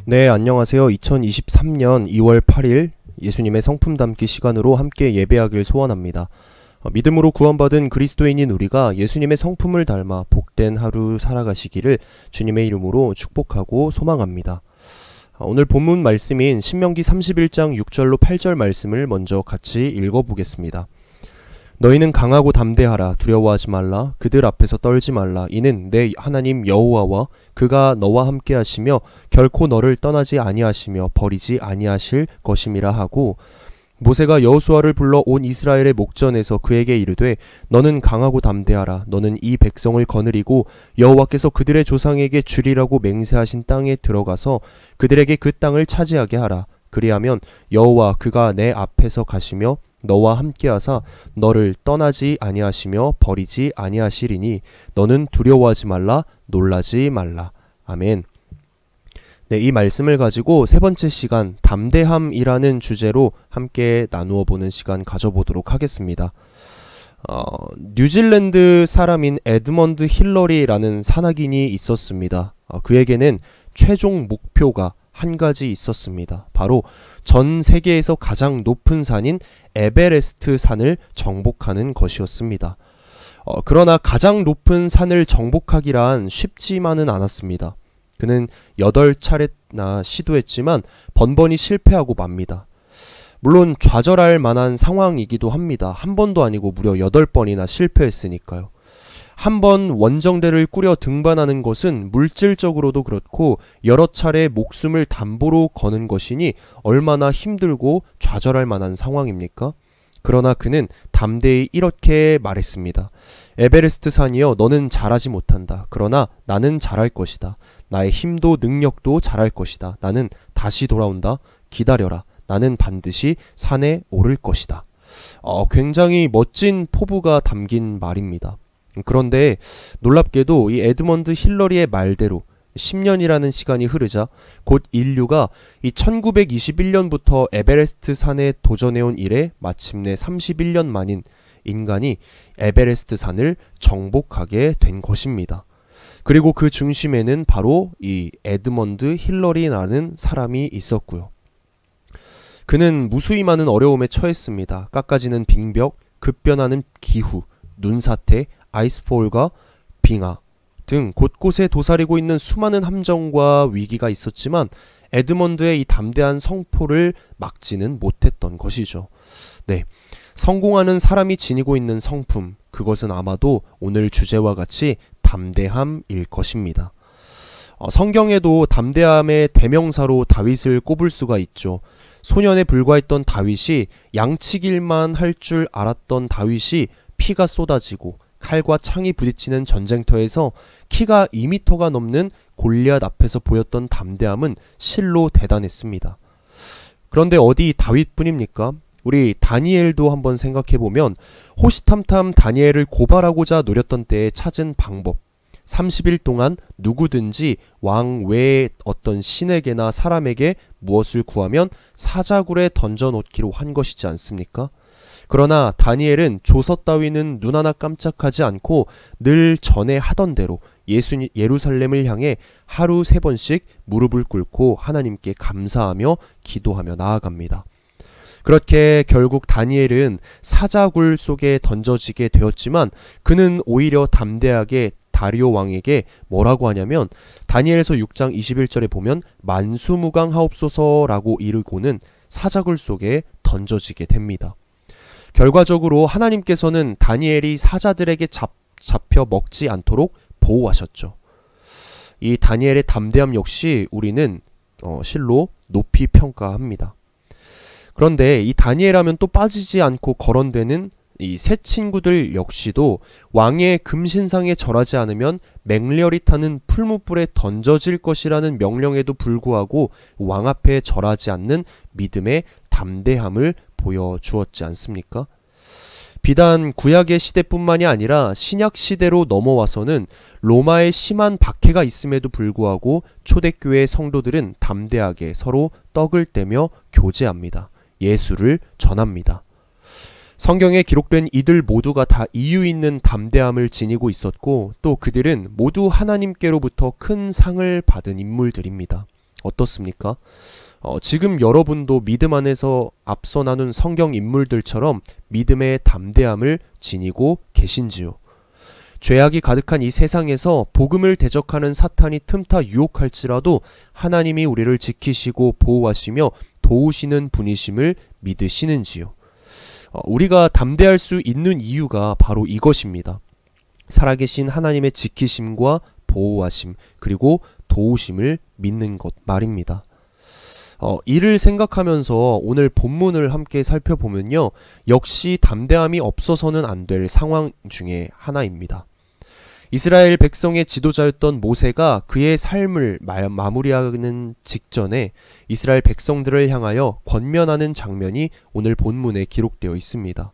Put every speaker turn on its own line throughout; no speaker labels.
네, 안녕하세요. 2023년 2월 8일 예수님의 성품 담기 시간으로 함께 예배하길 소원합니다. 믿음으로 구원받은 그리스도인인 우리가 예수님의 성품을 닮아 복된 하루 살아가시기를 주님의 이름으로 축복하고 소망합니다. 오늘 본문 말씀인 신명기 31장 6절로 8절 말씀을 먼저 같이 읽어보겠습니다. 너희는 강하고 담대하라. 두려워하지 말라. 그들 앞에서 떨지 말라. 이는 내 하나님 여호와와 그가 너와 함께 하시며 결코 너를 떠나지 아니하시며 버리지 아니하실 것임이라 하고, 모세가 여호수아를 불러 온 이스라엘의 목전에서 그에게 이르되 너는 강하고 담대하라. 너는 이 백성을 거느리고 여호와께서 그들의 조상에게 주리라고 맹세하신 땅에 들어가서 그들에게 그 땅을 차지하게 하라. 그리하면 여호와 그가 내 앞에서 가시며 너와 함께하사 너를 떠나지 아니하시며 버리지 아니하시리니 너는 두려워하지 말라. 놀라지 말라. 아멘. 네, 이 말씀을 가지고 세 번째 시간 담대함이라는 주제로 함께 나누어 보는 시간 가져보도록 하겠습니다. 뉴질랜드 사람인 에드먼드 힐러리라는 산악인이 있었습니다. 그에게는 최종 목표가 한 가지 있었습니다. 바로 전 세계에서 가장 높은 산인 에베레스트 산을 정복하는 것이었습니다. 그러나 가장 높은 산을 정복하기란 쉽지만은 않았습니다. 그는 8차례나 시도했지만 번번이 실패하고 맙니다. 물론 좌절할 만한 상황이기도 합니다. 한 번도 아니고 무려 8번이나 실패했으니까요. 한 번 원정대를 꾸려 등반하는 것은 물질적으로도 그렇고 여러 차례 목숨을 담보로 거는 것이니 얼마나 힘들고 좌절할 만한 상황입니까? 그러나 그는 담대히 이렇게 말했습니다. 에베레스트 산이여, 너는 잘하지 못한다. 그러나 나는 잘할 것이다. 나의 힘도 능력도 잘할 것이다. 나는 다시 돌아온다. 기다려라. 나는 반드시 산에 오를 것이다. 굉장히 멋진 포부가 담긴 말입니다. 그런데 놀랍게도 이 에드먼드 힐러리의 말대로 10년이라는 시간이 흐르자 곧 인류가 이 1921년부터 에베레스트 산에 도전해온 이래 마침내 31년 만인 인간이 에베레스트 산을 정복하게 된 것입니다. 그리고 그 중심에는 바로 이 에드먼드 힐러리라는 사람이 있었고요. 그는 무수히 많은 어려움에 처했습니다. 깎아지는 빙벽, 급변하는 기후, 눈사태, 아이스폴과 빙하 등 곳곳에 도사리고 있는 수많은 함정과 위기가 있었지만 에드먼드의 이 담대한 성포를 막지는 못했던 것이죠. 네, 성공하는 사람이 지니고 있는 성품, 그것은 아마도 오늘 주제와 같이 담대함일 것입니다. 성경에도 담대함의 대명사로 다윗을 꼽을 수가 있죠. 소년에 불과했던 다윗이 양치길만 할 줄 알았던 다윗이 피가 쏟아지고 칼과 창이 부딪히는 전쟁터에서 키가 2m가 넘는 골리앗 앞에서 보였던 담대함은 실로 대단했습니다. 그런데 어디 다윗뿐입니까? 우리 다니엘도 한번 생각해보면 호시탐탐 다니엘을 고발하고자 노렸던 때에 찾은 방법, 30일 동안 누구든지 왕 외의 어떤 신에게나 사람에게 무엇을 구하면 사자굴에 던져놓기로 한 것이지 않습니까? 그러나 다니엘은 조서 따위는 눈 하나 깜짝하지 않고 늘 전에 하던 대로 예루살렘을 향해 하루 3번씩 무릎을 꿇고 하나님께 감사하며 기도하며 나아갑니다. 그렇게 결국 다니엘은 사자굴 속에 던져지게 되었지만 그는 오히려 담대하게 다리오 왕에게 뭐라고 하냐면 다니엘서 6장 21절에 보면 만수무강하옵소서라고 이르고는 사자굴 속에 던져지게 됩니다. 결과적으로 하나님께서는 다니엘이 사자들에게 잡혀 먹지 않도록 보호하셨죠. 이 다니엘의 담대함 역시 우리는 실로 높이 평가합니다. 그런데 이 다니엘 하면 또 빠지지 않고 거론되는 이 세 친구들 역시도 왕의 금신상에 절하지 않으면 맹렬히 타는 풀무불에 던져질 것이라는 명령에도 불구하고 왕 앞에 절하지 않는 믿음의 담대함을 보여주었지 않습니까? 비단 구약의 시대뿐만이 아니라 신약 시대로 넘어와서는 로마의 심한 박해가 있음에도 불구하고 초대교회 성도들은 담대하게 서로 떡을 떼며 교제합니다. 예수를 전합니다. 성경에 기록된 이들 모두가 다 이유 있는 담대함을 지니고 있었고 또 그들은 모두 하나님께로부터 큰 상을 받은 인물들입니다. 어떻습니까? 지금 여러분도 믿음 안에서 앞서 나눈 성경 인물들처럼 믿음의 담대함을 지니고 계신지요? 죄악이 가득한 이 세상에서 복음을 대적하는 사탄이 틈타 유혹할지라도 하나님이 우리를 지키시고 보호하시며 도우시는 분이심을 믿으시는지요? 우리가 담대할 수 있는 이유가 바로 이것입니다. 살아계신 하나님의 지키심과 보호하심 그리고 도우심을 믿는 것 말입니다. 이를 생각하면서 오늘 본문을 함께 살펴보면요. 역시 담대함이 없어서는 안 될 상황 중에 하나입니다. 이스라엘 백성의 지도자였던 모세가 그의 삶을 마무리하는 직전에 이스라엘 백성들을 향하여 권면하는 장면이 오늘 본문에 기록되어 있습니다.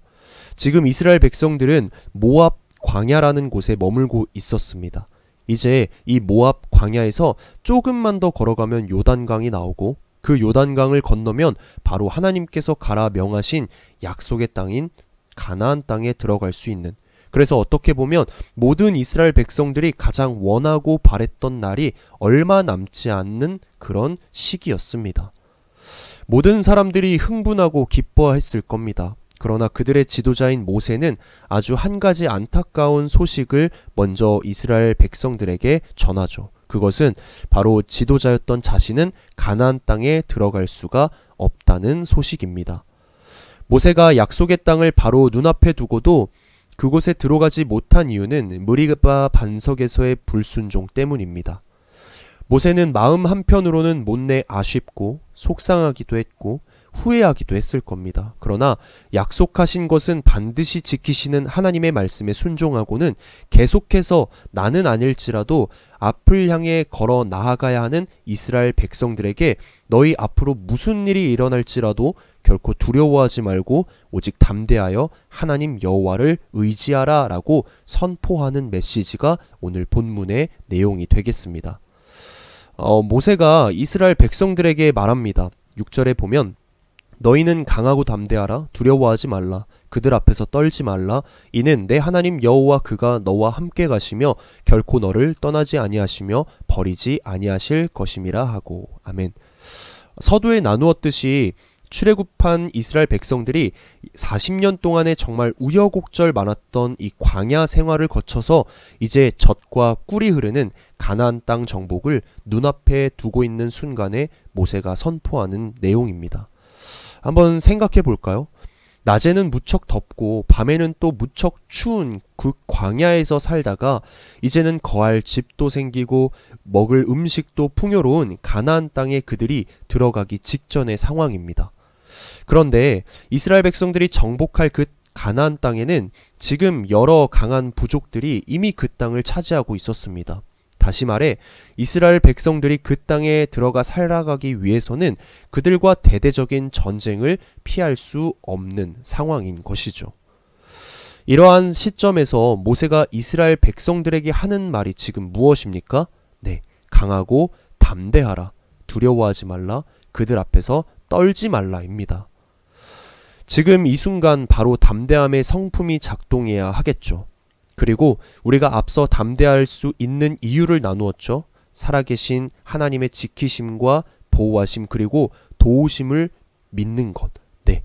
지금 이스라엘 백성들은 모압 광야라는 곳에 머물고 있었습니다. 이제 이 모압 광야에서 조금만 더 걸어가면 요단강이 나오고 그 요단강을 건너면 바로 하나님께서 가라 명하신 약속의 땅인 가나안 땅에 들어갈 수 있는, 그래서 어떻게 보면 모든 이스라엘 백성들이 가장 원하고 바랬던 날이 얼마 남지 않는 그런 시기였습니다. 모든 사람들이 흥분하고 기뻐했을 겁니다. 그러나 그들의 지도자인 모세는 아주 한 가지 안타까운 소식을 먼저 이스라엘 백성들에게 전하죠. 그것은 바로 지도자였던 자신은 가나안 땅에 들어갈 수가 없다는 소식입니다. 모세가 약속의 땅을 바로 눈앞에 두고도 그곳에 들어가지 못한 이유는 무리바 반석에서의 불순종 때문입니다. 모세는 마음 한편으로는 못내 아쉽고 속상하기도 했고 후회하기도 했을 겁니다. 그러나 약속하신 것은 반드시 지키시는 하나님의 말씀에 순종하고는 계속해서 나는 아닐지라도 앞을 향해 걸어 나아가야 하는 이스라엘 백성들에게 너희 앞으로 무슨 일이 일어날지라도 결코 두려워하지 말고 오직 담대하여 하나님 여호와를 의지하라 라고 선포하는 메시지가 오늘 본문의 내용이 되겠습니다. 모세가 이스라엘 백성들에게 말합니다. 6절에 보면 너희는 강하고 담대하라. 두려워하지 말라. 그들 앞에서 떨지 말라. 이는 내 하나님 여호와 그가 너와 함께 가시며 결코 너를 떠나지 아니하시며 버리지 아니하실 것임이라 하고. 아멘. 서두에 나누었듯이 출애굽한 이스라엘 백성들이 40년 동안에 정말 우여곡절 많았던 이 광야 생활을 거쳐서 이제 젖과 꿀이 흐르는 가나안 땅 정복을 눈앞에 두고 있는 순간에 모세가 선포하는 내용입니다. 한번 생각해 볼까요? 낮에는 무척 덥고 밤에는 또 무척 추운 그 광야에서 살다가 이제는 거할 집도 생기고 먹을 음식도 풍요로운 가나안 땅에 그들이 들어가기 직전의 상황입니다. 그런데 이스라엘 백성들이 정복할 그 가나안 땅에는 지금 여러 강한 부족들이 이미 그 땅을 차지하고 있었습니다. 다시 말해 이스라엘 백성들이 그 땅에 들어가 살아가기 위해서는 그들과 대대적인 전쟁을 피할 수 없는 상황인 것이죠. 이러한 시점에서 모세가 이스라엘 백성들에게 하는 말이 지금 무엇입니까? 네, 강하고 담대하라. 두려워하지 말라. 그들 앞에서 떨지 말라입니다. 지금 이 순간 바로 담대함의 성품이 작동해야 하겠죠. 그리고 우리가 앞서 담대할 수 있는 이유를 나누었죠. 살아계신 하나님의 지키심과 보호하심 그리고 도우심을 믿는 것. 네,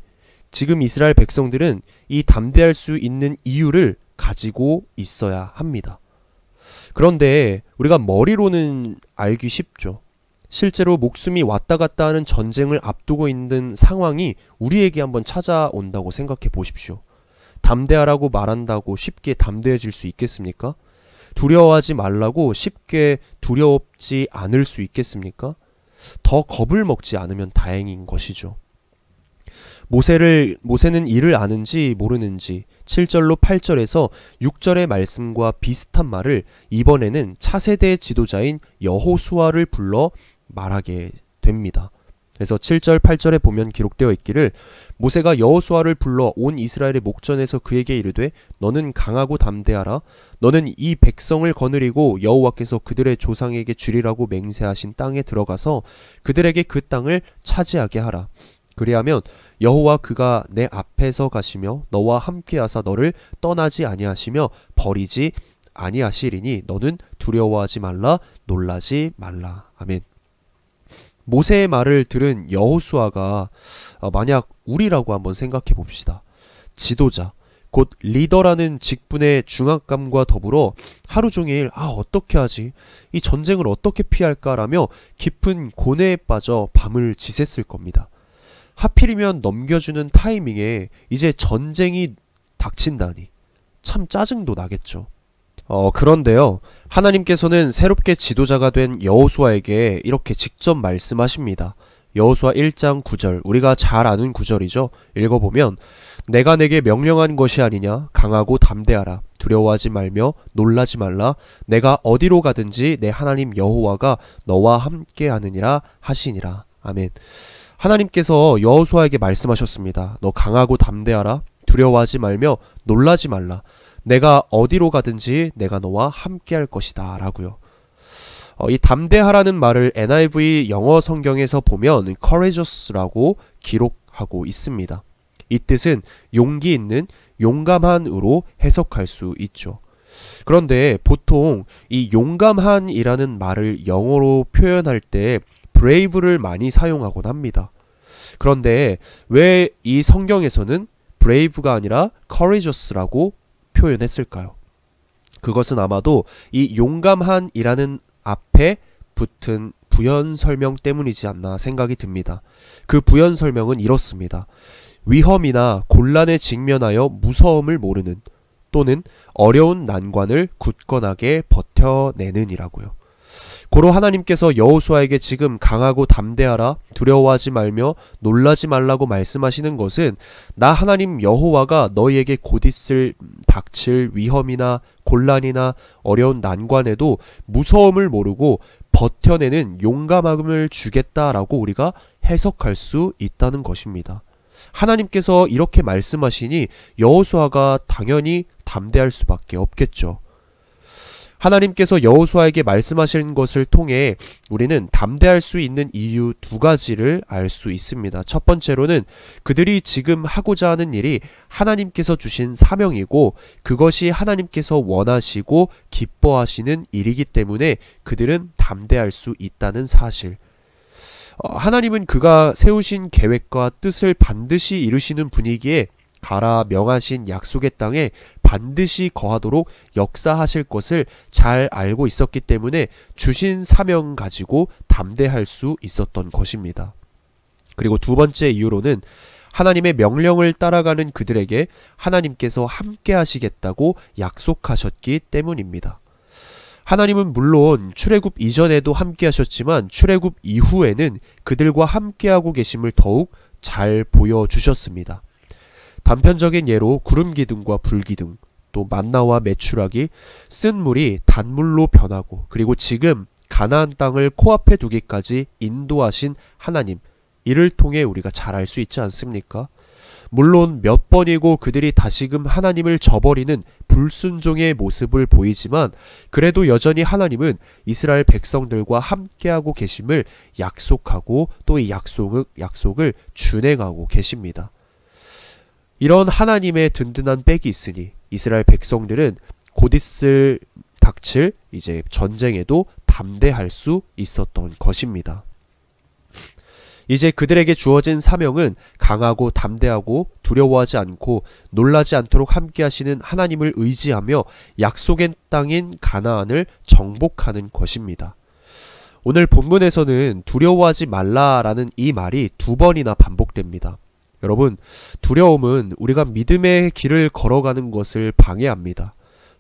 지금 이스라엘 백성들은 이 담대할 수 있는 이유를 가지고 있어야 합니다. 그런데 우리가 머리로는 알기 쉽죠. 실제로 목숨이 왔다 갔다 하는 전쟁을 앞두고 있는 상황이 우리에게 한번 찾아온다고 생각해 보십시오. 담대하라고 말한다고 쉽게 담대해질 수 있겠습니까? 두려워하지 말라고 쉽게 두렵지 않을 수 있겠습니까? 더 겁을 먹지 않으면 다행인 것이죠. 모세는 이를 아는지 모르는지 7절로 8절에서 6절의 말씀과 비슷한 말을 이번에는 차세대 지도자인 여호수아를 불러 말하게 됩니다. 그래서 7절 8절에 보면 기록되어 있기를 모세가 여호수아를 불러 온 이스라엘의 목전에서 그에게 이르되 너는 강하고 담대하라. 너는 이 백성을 거느리고 여호와께서 그들의 조상에게 주리라고 맹세하신 땅에 들어가서 그들에게 그 땅을 차지하게 하라. 그리하면 여호와 그가 내 앞에서 가시며 너와 함께하사 너를 떠나지 아니하시며 버리지 아니하시리니 너는 두려워하지 말라 놀라지 말라. 아멘. 모세의 말을 들은 여호수아가 만약 우리라고 한번 생각해 봅시다. 지도자, 곧 리더라는 직분의 중압감과 더불어 하루 종일 어떻게 하지? 이 전쟁을 어떻게 피할까라며 깊은 고뇌에 빠져 밤을 지샜을 겁니다. 하필이면 넘겨주는 타이밍에 이제 전쟁이 닥친다니 참 짜증도 나겠죠. 그런데요, 하나님께서는 새롭게 지도자가 된 여호수아에게 이렇게 직접 말씀하십니다. 여호수아 1장 9절, 우리가 잘 아는 구절이죠. 읽어보면 내가 내게 명령한 것이 아니냐, 강하고 담대하라, 두려워하지 말며 놀라지 말라, 내가 어디로 가든지 내 하나님 여호와가 너와 함께 하느니라 하시니라. 아멘. 하나님께서 여호수아에게 말씀하셨습니다. 너 강하고 담대하라, 두려워하지 말며 놀라지 말라, 내가 어디로 가든지 내가 너와 함께 할 것이다 라고요. 이 담대하라는 말을 NIV 영어 성경에서 보면 courageous라고 기록하고 있습니다. 이 뜻은 용기 있는, 용감한으로 해석할 수 있죠. 그런데 보통 이 용감한이라는 말을 영어로 표현할 때 brave를 많이 사용하곤 합니다. 그런데 왜 이 성경에서는 brave가 아니라 courageous라고 표현했을까요? 그것은 아마도 이 용감한이라는 앞에 붙은 부연 설명 때문이지 않나 생각이 듭니다. 그 부연 설명은 이렇습니다. 위험이나 곤란에 직면하여 무서움을 모르는, 또는 어려운 난관을 굳건하게 버텨내는이라고요. 고로 하나님께서 여호수아에게 지금 강하고 담대하라, 두려워하지 말며 놀라지 말라고 말씀하시는 것은 나 하나님 여호와가 너희에게 곧 닥칠 위험이나 곤란이나 어려운 난관에도 무서움을 모르고 버텨내는 용감함을 주겠다라고 우리가 해석할 수 있다는 것입니다. 하나님께서 이렇게 말씀하시니 여호수아가 당연히 담대할 수밖에 없겠죠. 하나님께서 여호수아에게 말씀하신 것을 통해 우리는 담대할 수 있는 이유 두 가지를 알 수 있습니다. 첫 번째로는 그들이 지금 하고자 하는 일이 하나님께서 주신 사명이고 그것이 하나님께서 원하시고 기뻐하시는 일이기 때문에 그들은 담대할 수 있다는 사실. 하나님은 그가 세우신 계획과 뜻을 반드시 이루시는 분이기에 가라 명하신 약속의 땅에 반드시 거하도록 역사하실 것을 잘 알고 있었기 때문에 주신 사명 가지고 담대할 수 있었던 것입니다. 그리고 두 번째 이유로는 하나님의 명령을 따라가는 그들에게 하나님께서 함께 하시겠다고 약속하셨기 때문입니다. 하나님은 물론 출애굽 이전에도 함께 하셨지만 출애굽 이후에는 그들과 함께하고 계심을 더욱 잘 보여주셨습니다. 단편적인 예로 구름 기둥과 불 기둥, 또 만나와 메추라기, 쓴 물이 단물로 변하고 그리고 지금 가나안 땅을 코앞에 두기까지 인도하신 하나님, 이를 통해 우리가 잘 알 수 있지 않습니까? 물론 몇 번이고 그들이 다시금 하나님을 저버리는 불순종의 모습을 보이지만 그래도 여전히 하나님은 이스라엘 백성들과 함께하고 계심을 약속하고 또 이 약속을 준행하고 계십니다. 이런 하나님의 든든한 백이 있으니 이스라엘 백성들은 곧 닥칠 이제 전쟁에도 담대할 수 있었던 것입니다. 이제 그들에게 주어진 사명은 강하고 담대하고 두려워하지 않고 놀라지 않도록 함께 하시는 하나님을 의지하며 약속의 땅인 가나안을 정복하는 것입니다. 오늘 본문에서는 두려워하지 말라라는 이 말이 두 번이나 반복됩니다. 여러분, 두려움은 우리가 믿음의 길을 걸어가는 것을 방해합니다.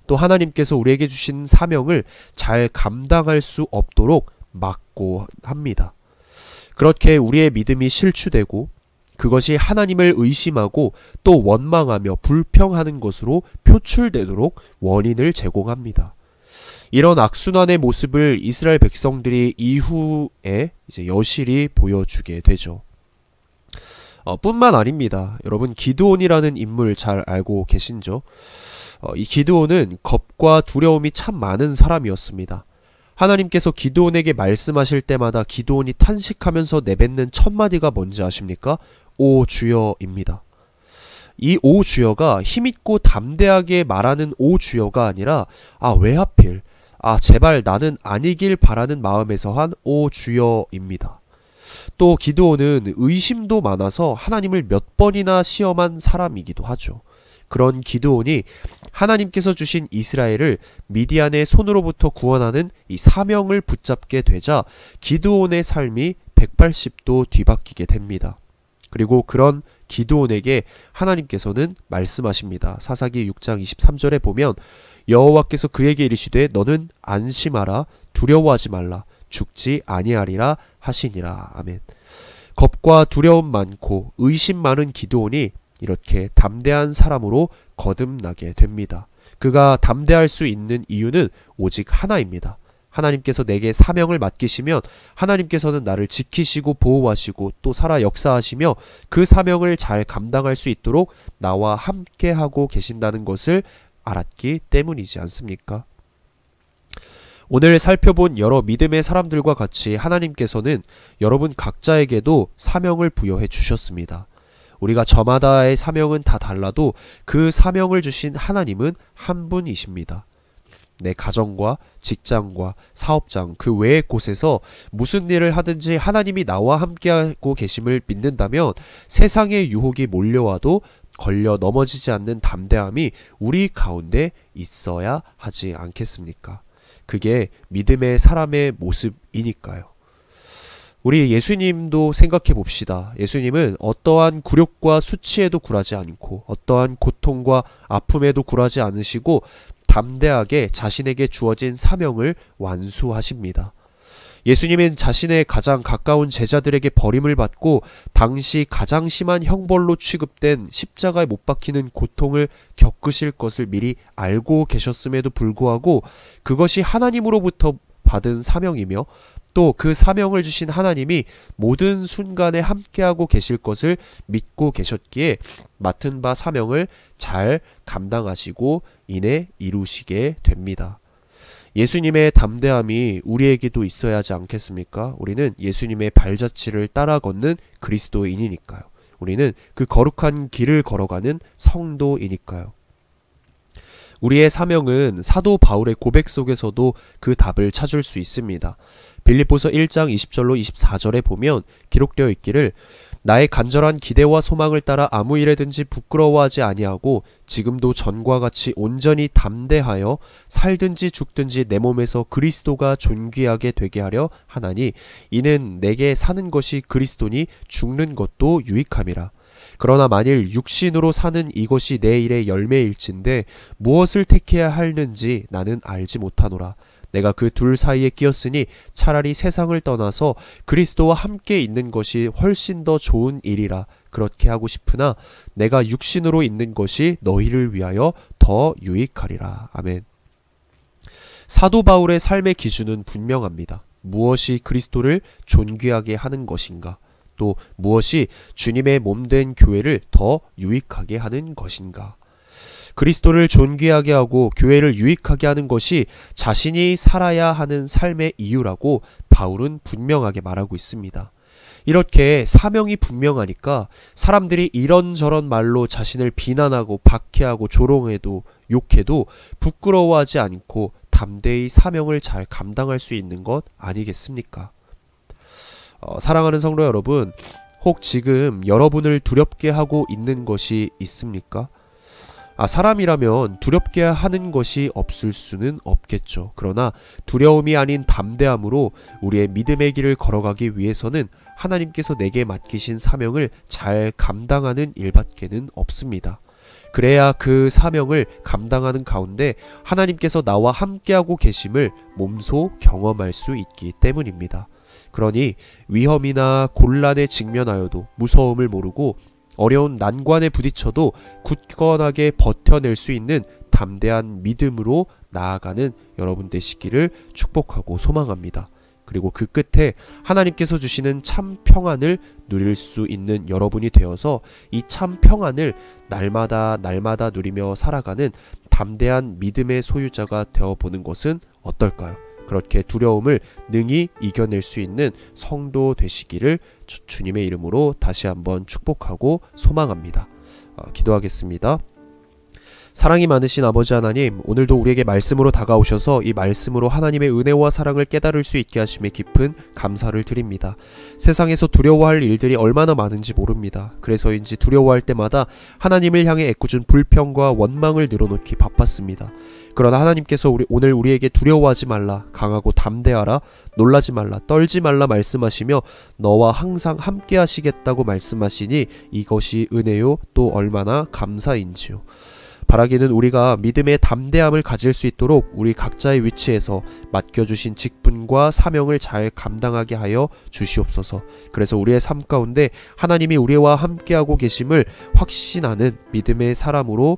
또 하나님께서 우리에게 주신 사명을 잘 감당할 수 없도록 막고 합니다. 그렇게 우리의 믿음이 실추되고 그것이 하나님을 의심하고 또 원망하며 불평하는 것으로 표출되도록 원인을 제공합니다. 이런 악순환의 모습을 이스라엘 백성들이 이후에 이제 여실히 보여주게 되죠. 뿐만 아닙니다. 여러분, 기드온이라는 인물 잘 알고 계신죠? 이 기드온은 겁과 두려움이 참 많은 사람이었습니다. 하나님께서 기드온에게 말씀하실 때마다 기드온이 탄식하면서 내뱉는 첫 마디가 뭔지 아십니까? 오 주여입니다. 이 오 주여가 힘있고 담대하게 말하는 오 주여가 아니라 왜 하필 제발 나는 아니길 바라는 마음에서 한 오 주여입니다. 또 기드온은 의심도 많아서 하나님을 몇 번이나 시험한 사람이기도 하죠. 그런 기드온이 하나님께서 주신 이스라엘을 미디안의 손으로부터 구원하는 이 사명을 붙잡게 되자 기드온의 삶이 180도 뒤바뀌게 됩니다. 그리고 그런 기드온에게 하나님께서는 말씀하십니다. 사사기 6장 23절에 보면 여호와께서 그에게 이르시되 너는 안심하라 두려워하지 말라 죽지 아니하리라 하시니라. 아멘. 겁과 두려움 많고 의심 많은 기드온이 이렇게 담대한 사람으로 거듭나게 됩니다. 그가 담대할 수 있는 이유는 오직 하나입니다. 하나님께서 내게 사명을 맡기시면 하나님께서는 나를 지키시고 보호하시고 또 살아 역사하시며 그 사명을 잘 감당할 수 있도록 나와 함께 하고 계신다는 것을 알았기 때문이지 않습니까? 오늘 살펴본 여러 믿음의 사람들과 같이 하나님께서는 여러분 각자에게도 사명을 부여해 주셨습니다. 우리가 저마다의 사명은 다 달라도 그 사명을 주신 하나님은 한 분이십니다. 내 가정과 직장과 사업장 그 외의 곳에서 무슨 일을 하든지 하나님이 나와 함께하고 계심을 믿는다면 세상의 유혹이 몰려와도 걸려 넘어지지 않는 담대함이 우리 가운데 있어야 하지 않겠습니까? 그게 믿음의 사람의 모습이니까요. 우리 예수님도 생각해 봅시다. 예수님은 어떠한 굴욕과 수치에도 굴하지 않고 어떠한 고통과 아픔에도 굴하지 않으시고 담대하게 자신에게 주어진 사명을 완수하십니다. 예수님은 자신의 가장 가까운 제자들에게 버림을 받고 당시 가장 심한 형벌로 취급된 십자가에 못 박히는 고통을 겪으실 것을 미리 알고 계셨음에도 불구하고 그것이 하나님으로부터 받은 사명이며 또 그 사명을 주신 하나님이 모든 순간에 함께하고 계실 것을 믿고 계셨기에 맡은 바 사명을 잘 감당하시고 이내 이루시게 됩니다. 예수님의 담대함이 우리에게도 있어야 하지 않겠습니까? 우리는 예수님의 발자취를 따라 걷는 그리스도인이니까요. 우리는 그 거룩한 길을 걸어가는 성도이니까요. 우리의 사명은 사도 바울의 고백 속에서도 그 답을 찾을 수 있습니다. 빌립보서 1장 20절로 24절에 보면 기록되어 있기를 나의 간절한 기대와 소망을 따라 아무 일에든지 부끄러워하지 아니하고 지금도 전과 같이 온전히 담대하여 살든지 죽든지 내 몸에서 그리스도가 존귀하게 되게 하려 하나니 이는 내게 사는 것이 그리스도니 죽는 것도 유익함이라. 그러나 만일 육신으로 사는 이것이 내 일의 열매일진데 무엇을 택해야 하는지 나는 알지 못하노라. 내가 그 둘 사이에 끼었으니 차라리 세상을 떠나서 그리스도와 함께 있는 것이 훨씬 더 좋은 일이라 그렇게 하고 싶으나 내가 육신으로 있는 것이 너희를 위하여 더 유익하리라. 아멘. 사도 바울의 삶의 기준은 분명합니다. 무엇이 그리스도를 존귀하게 하는 것인가? 또 무엇이 주님의 몸된 교회를 더 유익하게 하는 것인가? 그리스도를 존귀하게 하고 교회를 유익하게 하는 것이 자신이 살아야 하는 삶의 이유라고 바울은 분명하게 말하고 있습니다. 이렇게 사명이 분명하니까 사람들이 이런저런 말로 자신을 비난하고 박해하고 조롱해도 욕해도 부끄러워하지 않고 담대히 사명을 잘 감당할 수 있는 것 아니겠습니까? 사랑하는 성도 여러분, 혹 지금 여러분을 두렵게 하고 있는 것이 있습니까? 사람이라면 두렵게 하는 것이 없을 수는 없겠죠. 그러나 두려움이 아닌 담대함으로 우리의 믿음의 길을 걸어가기 위해서는 하나님께서 내게 맡기신 사명을 잘 감당하는 일밖에는 없습니다. 그래야 그 사명을 감당하는 가운데 하나님께서 나와 함께하고 계심을 몸소 경험할 수 있기 때문입니다. 그러니 위험이나 곤란에 직면하여도 무서움을 모르고 어려운 난관에 부딪혀도 굳건하게 버텨낼 수 있는 담대한 믿음으로 나아가는 여러분 되시기를 축복하고 소망합니다. 그리고 그 끝에 하나님께서 주시는 참 평안을 누릴 수 있는 여러분이 되어서 이 참 평안을 날마다 누리며 살아가는 담대한 믿음의 소유자가 되어보는 것은 어떨까요? 그렇게 두려움을 능히 이겨낼 수 있는 성도 되시기를 주님의 이름으로 다시 한번 축복하고 소망합니다. 기도하겠습니다. 사랑이 많으신 아버지 하나님, 오늘도 우리에게 말씀으로 다가오셔서 이 말씀으로 하나님의 은혜와 사랑을 깨달을 수 있게 하심에 깊은 감사를 드립니다. 세상에서 두려워할 일들이 얼마나 많은지 모릅니다. 그래서인지 두려워할 때마다 하나님을 향해 애꿎은 불평과 원망을 늘어놓기 바빴습니다. 그러나 하나님께서 오늘 우리에게 두려워하지 말라, 강하고 담대하라, 놀라지 말라, 떨지 말라 말씀하시며 너와 항상 함께 하시겠다고 말씀하시니 이것이 은혜요 또 얼마나 감사인지요. 바라기는 우리가 믿음의 담대함을 가질 수 있도록 우리 각자의 위치에서 맡겨주신 직분과 사명을 잘 감당하게 하여 주시옵소서. 그래서 우리의 삶 가운데 하나님이 우리와 함께하고 계심을 확신하는 믿음의 사람으로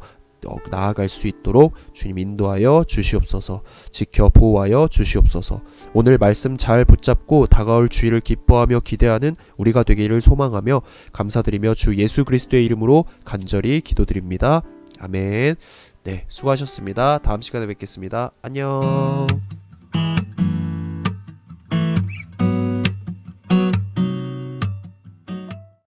나아갈 수 있도록 주님 인도하여 주시옵소서. 지켜 보호하여 주시옵소서. 오늘 말씀 잘 붙잡고 다가올 주일을 기뻐하며 기대하는 우리가 되기를 소망하며 감사드리며 주 예수 그리스도의 이름으로 간절히 기도드립니다. 아멘. 네, 수고하셨습니다. 다음 시간에 뵙겠습니다. 안녕.